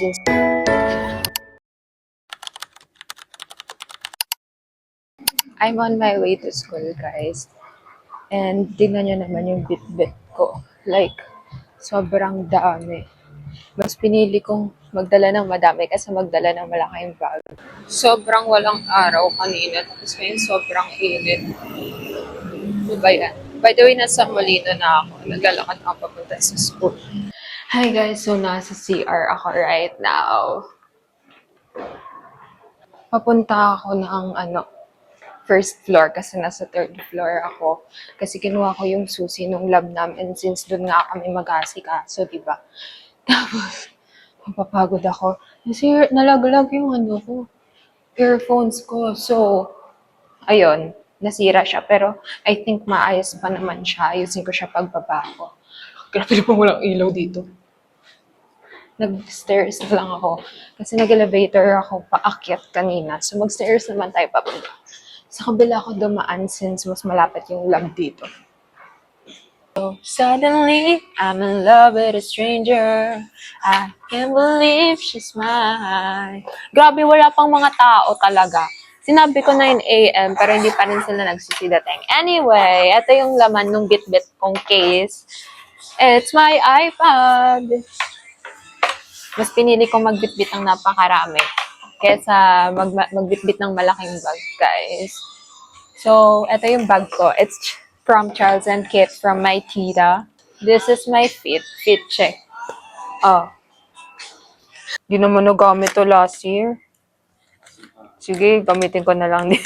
since I'm on my way to school, guys. And tingnan nyo naman yung bit-bit ko. Like, sobrang dami. Mas pinili kong magdala ng madami kasi magdala ng malaking bag. Sobrang walang araw kanina. Tapos ngayon sobrang init. Ano ba yan? By the way, nasa Molino na ako. Naglalakad ako papunta sa school. Hi guys, so nasa CR ako right now. Papunta ako ng first floor kasi nasa third floor ako. Kasi kinuha ko yung susi nung lab namin since doon nga kami mag-asikaso, diba? Tapos, mapapagod ako. Kasi nalaglag yung earphones ko. So, ayun, nasira siya. Pero I think maayos pa naman siya. Ayusin ko siya pagbaba ko. Grabe na pa walang ilaw dito. Nag-stairs na lang ako. Kasi nag-elevator ako paakyat kanina. So mag-stairs naman tayo pababa. Sa kabila ako dumaan since mas malapit yung lab dito. So, suddenly, I'm in love with a stranger. I can't believe she's mine. Grabe, wala pang mga tao talaga. Sinabi ko 9 a.m. pero hindi pa rin sila nagsisidating. Anyway, ito yung laman ng bit-bit kong case. It's my iPad. Mas pinili kong magbitbit ng napakarami kaysa magbitbit ng malaking bag, guys. So, ito yung bag ko. It's from Charles & Kit from my tita. This is my fit check. Oh. Di naman nagamit to last year. Sige, gamitin ko na lang din.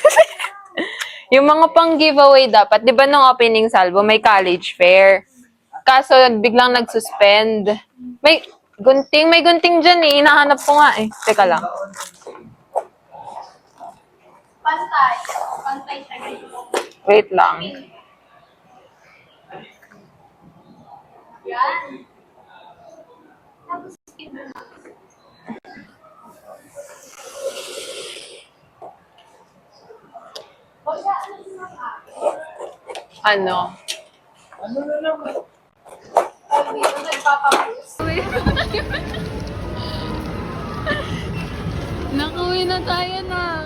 Yung mga pang giveaway dapat, di ba nung opening salvo, may college fair. Kaso biglang nag-suspend. May gunting dyan eh. Hinahanap ko nga eh. Teka lang. Pantay siya guys. Wait lang. Yan. Ano? Ano na naman? Dito nagpapapost. Nakuwi na tayo na.